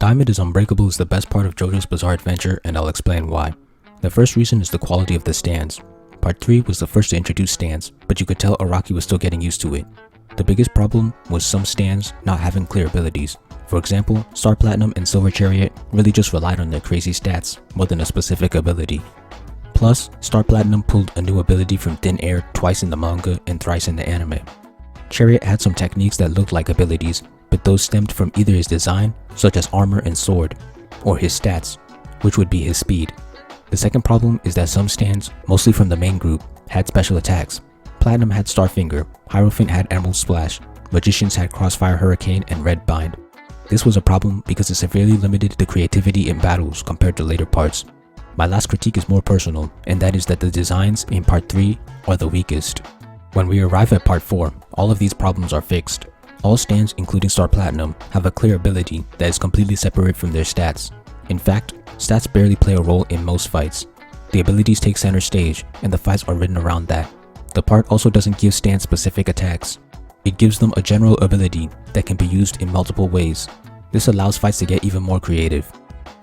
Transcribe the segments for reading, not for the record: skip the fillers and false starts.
Diamond is Unbreakable is the best part of JoJo's Bizarre Adventure, and I'll explain why. The first reason is the quality of the stands. Part 3 was the first to introduce stands, but you could tell Araki was still getting used to it. The biggest problem was some stands not having clear abilities. For example, Star Platinum and Silver Chariot really just relied on their crazy stats more than a specific ability. Plus, Star Platinum pulled a new ability from thin air twice in the manga and thrice in the anime. Chariot had some techniques that looked like abilities, but those stemmed from either his design, such as armor and sword, or his stats, which would be his speed. The second problem is that some stands, mostly from the main group, had special attacks. Platinum had Starfinger, Hierophant had Emerald Splash, Magicians had Crossfire Hurricane and Red Bind. This was a problem because it severely limited the creativity in battles compared to later parts. My last critique is more personal, and that is that the designs in Part 3 are the weakest. When we arrive at Part 4, all of these problems are fixed. All stands, including Star Platinum, have a clear ability that is completely separate from their stats. In fact, stats barely play a role in most fights. The abilities take center stage, and the fights are written around that. The part also doesn't give stands specific attacks. It gives them a general ability that can be used in multiple ways. This allows fights to get even more creative.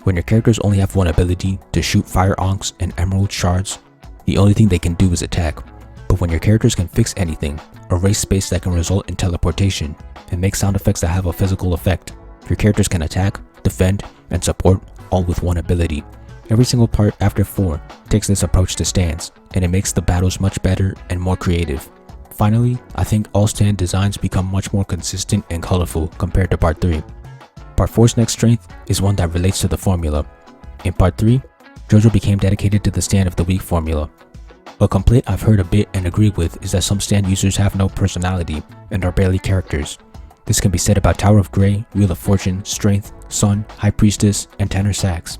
When your characters only have one ability, to shoot fire onks and emerald shards, the only thing they can do is attack. But when your characters can fix anything, erase space that can result in teleportation, and make sound effects that have a physical effect, your characters can attack, defend, and support all with one ability. Every single part after 4 takes this approach to stands, and it makes the battles much better and more creative. Finally, I think all stand designs become much more consistent and colorful compared to Part 3. Part 4's next strength is one that relates to the formula. In Part 3, JoJo became dedicated to the stand of the week formula. A complaint I've heard a bit and agree with is that some stand users have no personality and are barely characters. This can be said about Tower of Grey, Wheel of Fortune, Strength, Sun, High Priestess, and Tenor Sax.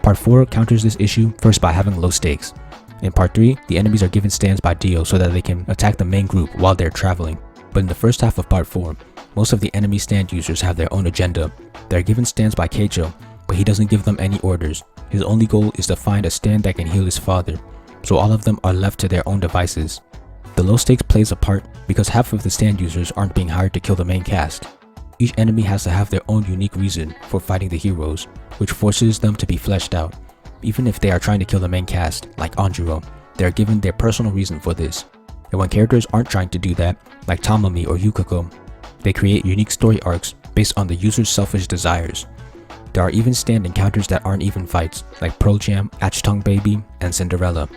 Part 4 counters this issue first by having low stakes. In Part 3, the enemies are given stands by Dio so that they can attack the main group while they're traveling. But in the first half of Part 4, most of the enemy stand users have their own agenda. They're given stands by Keicho, but he doesn't give them any orders. His only goal is to find a stand that can heal his father, so all of them are left to their own devices. The low stakes plays a part because half of the stand users aren't being hired to kill the main cast. Each enemy has to have their own unique reason for fighting the heroes, which forces them to be fleshed out. Even if they are trying to kill the main cast, like Anjuro, they are given their personal reason for this. And when characters aren't trying to do that, like Tamami or Yukiko, they create unique story arcs based on the user's selfish desires. There are even stand encounters that aren't even fights, like Pearl Jam, Achtung Baby, and Cinderella.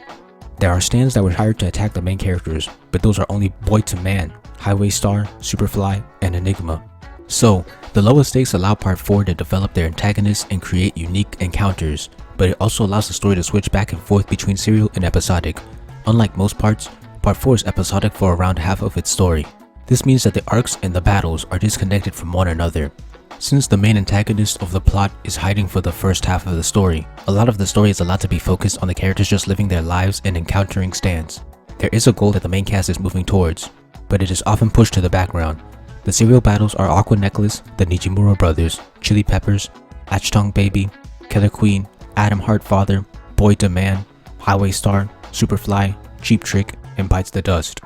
There are stands that were hired to attack the main characters, but those are only Boy to Man, Highway Star, Superfly, and Enigma. So, the lowest stakes allow Part 4 to develop their antagonists and create unique encounters, but it also allows the story to switch back and forth between serial and episodic. Unlike most parts, Part 4 is episodic for around half of its story. This means that the arcs and the battles are disconnected from one another. Since the main antagonist of the plot is hiding for the first half of the story, a lot of the story is allowed to be focused on the characters just living their lives and encountering stands. There is a goal that the main cast is moving towards, but it is often pushed to the background. The serial battles are Aqua Necklace, the Nijimura Brothers, Chili Peppers, Achtung Baby, Killer Queen, Atom Heart Father, Boy to Man, Highway Star, Superfly, Cheap Trick, and Bites the Dust.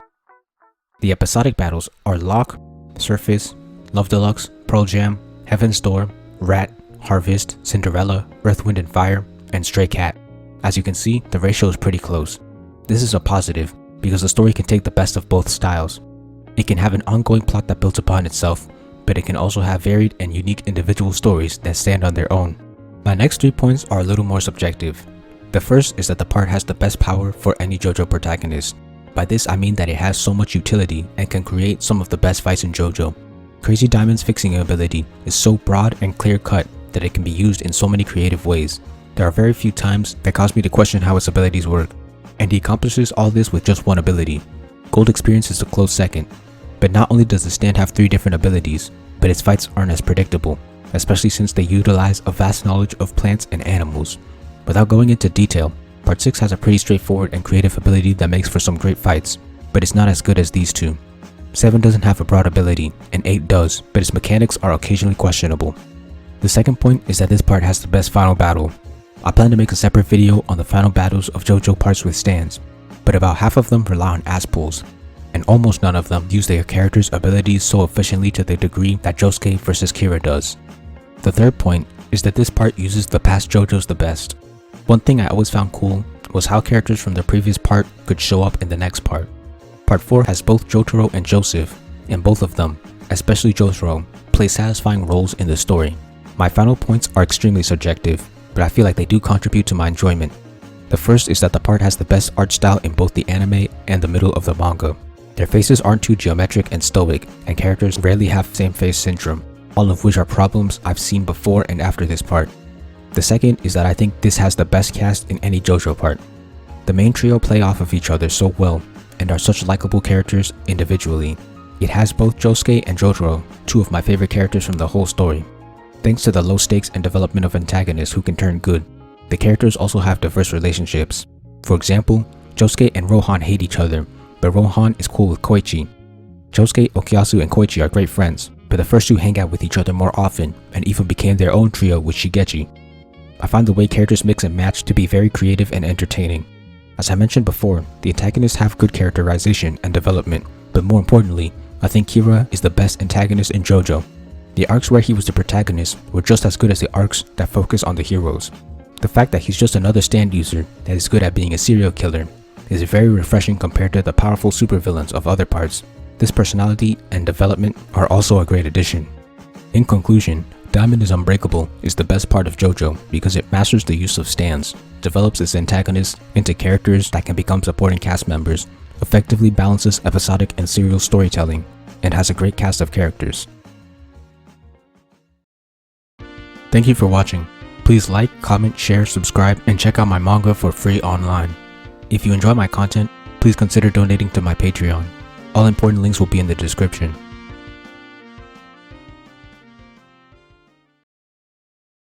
The episodic battles are Lock, Surface, Love Deluxe, Pearl Jam, Heaven's Door, Rat, Harvest, Cinderella, Earth, Wind, and Fire, and Stray Cat. As you can see, the ratio is pretty close. This is a positive, because the story can take the best of both styles. It can have an ongoing plot that builds upon itself, but it can also have varied and unique individual stories that stand on their own. My next 3 points are a little more subjective. The first is that the part has the best power for any JoJo protagonist. By this I mean that it has so much utility and can create some of the best fights in JoJo. Crazy Diamond's fixing ability is so broad and clear-cut that it can be used in so many creative ways. There are very few times that cause me to question how its abilities work, and he accomplishes all this with just one ability. Gold Experience is a close second, but not only does the stand have 3 different abilities, but its fights aren't as predictable, especially since they utilize a vast knowledge of plants and animals. Without going into detail, Part 6 has a pretty straightforward and creative ability that makes for some great fights, but it's not as good as these 2. 7 doesn't have a broad ability, and 8 does, but its mechanics are occasionally questionable. The second point is that this part has the best final battle. I plan to make a separate video on the final battles of JoJo parts with stands, but about half of them rely on ass pulls, and almost none of them use their characters' abilities so efficiently to the degree that Josuke vs Kira does. The third point is that this part uses the past JoJo's the best. One thing I always found cool was how characters from the previous part could show up in the next part. Part 4 has both Jotaro and Joseph, and both of them, especially Jotaro, play satisfying roles in the story. My final points are extremely subjective, but I feel like they do contribute to my enjoyment. The first is that the part has the best art style in both the anime and the middle of the manga. Their faces aren't too geometric and stoic, and characters rarely have same face syndrome, all of which are problems I've seen before and after this part. The second is that I think this has the best cast in any JoJo part. The main trio play off of each other so well, and are such likable characters individually. It has both Josuke and Jotaro, two of my favorite characters from the whole story. Thanks to the low stakes and development of antagonists who can turn good, the characters also have diverse relationships. For example, Josuke and Rohan hate each other, but Rohan is cool with Koichi. Josuke, Okuyasu, and Koichi are great friends, but the first two hang out with each other more often and even became their own trio with Shigechi. I find the way characters mix and match to be very creative and entertaining. As I mentioned before, the antagonists have good characterization and development, but more importantly, I think Kira is the best antagonist in JoJo. The arcs where he was the protagonist were just as good as the arcs that focus on the heroes. The fact that he's just another stand user that is good at being a serial killer is very refreshing compared to the powerful supervillains of other parts. This personality and development are also a great addition. In conclusion, Diamond is Unbreakable is the best part of JoJo because it masters the use of stands, develops its antagonists into characters that can become supporting cast members, effectively balances episodic and serial storytelling, and has a great cast of characters. Thank you for watching. Please like, comment, share, subscribe, and check out my manga for free online. If you enjoy my content, please consider donating to my Patreon. All important links will be in the description.